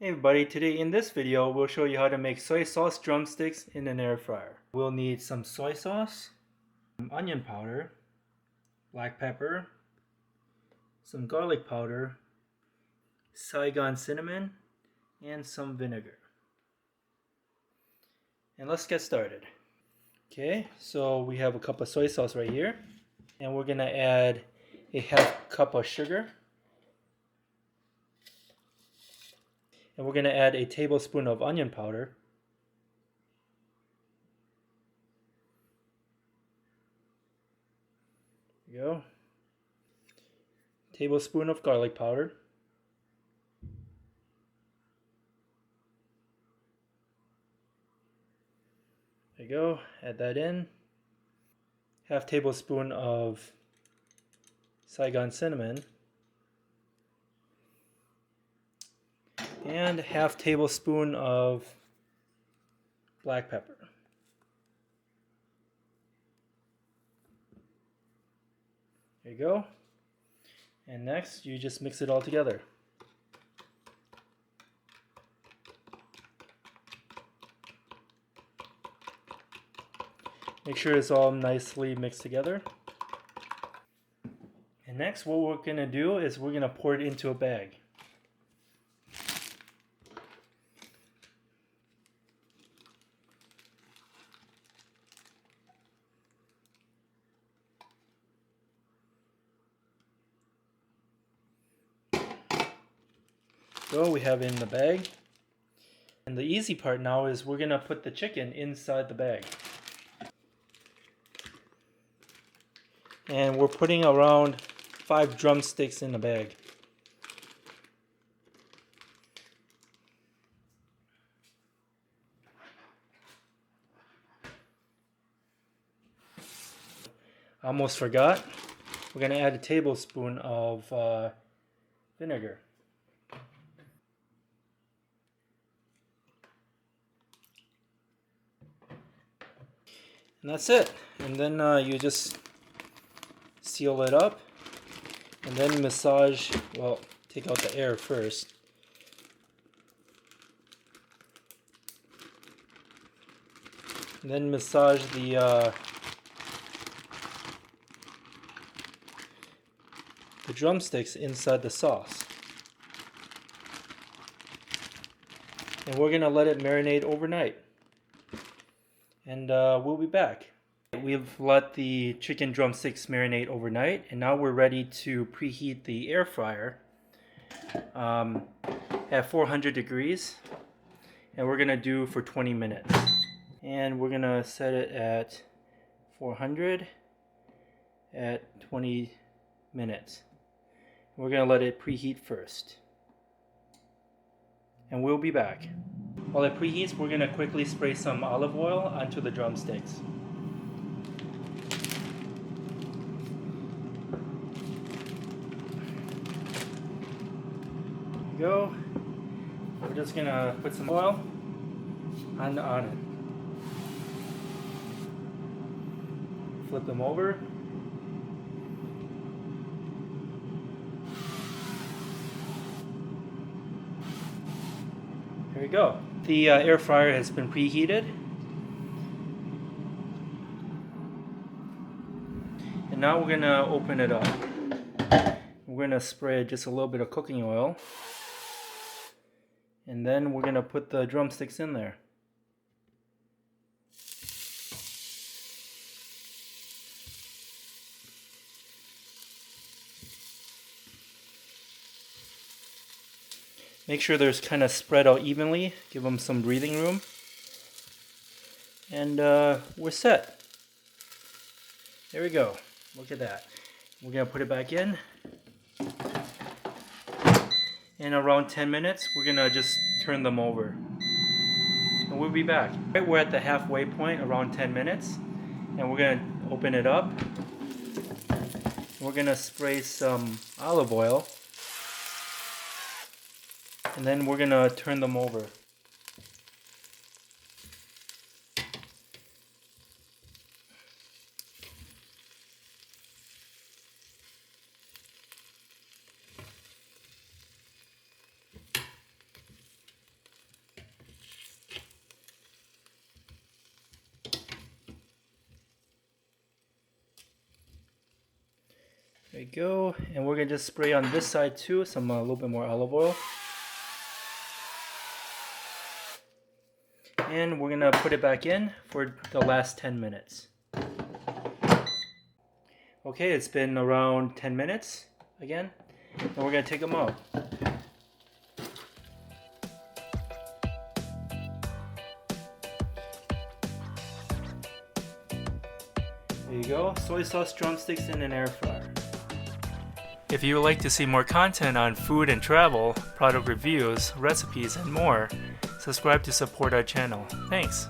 Hey everybody, today in this video we'll show you how to make soy sauce drumsticks in an air fryer. We'll need some soy sauce, some onion powder, black pepper, some garlic powder, Saigon cinnamon, and some vinegar. And let's get started. Okay, so we have a cup of soy sauce right here, and we're gonna add a half cup of sugar, and we're gonna add a tablespoon of onion powder, there you go, tablespoon of garlic powder, there you go, add that in, half tablespoon of Saigon cinnamon, and half tablespoon of black pepper. There you go. And next, you just mix it all together. Make sure it's all nicely mixed together. And next, what we're going to do is we're going to pour it into a bag. So we have it in the bag. And the easy part now is we're going to put the chicken inside the bag. And we're putting around 5 drumsticks in the bag. Almost forgot. We're going to add a tablespoon of vinegar. And that's it. And then you just seal it up and then massage, well, take out the air first. And then massage the drumsticks inside the sauce. And we're going to let it marinate overnight. And we'll be back. We've let the chicken drumsticks marinate overnight, and now we're ready to preheat the air fryer at 400 degrees. And we're going to do for 20 minutes. And we're going to set it at 400 at 20 minutes. We're going to let it preheat first. And we'll be back. While it preheats, we're going to quickly spray some olive oil onto the drumsticks. There we go. We're just going to put some oil on it. Flip them over. There we go. The air fryer has been preheated. And now we're going to open it up. We're going to spray just a little bit of cooking oil. And then we're going to put the drumsticks in there. Make sure they're kind of spread out evenly. Give them some breathing room. And we're set. There we go. Look at that. We're going to put it back in. In around 10 minutes, we're going to just turn them over. And we'll be back. Right, we're at the halfway point, around 10 minutes. And we're going to open it up. We're going to spray some olive oil. And then we're going to turn them over. go. And we're gonna just spray on this side too, some a little bit more olive oil. And we're gonna put it back in for the last 10 minutes. Okay, it's been around 10 minutes again, and we're gonna take them out. There you go, soy sauce drumsticks in an air fryer. If you would like to see more content on food and travel, product reviews, recipes, and more, subscribe to support our channel. Thanks!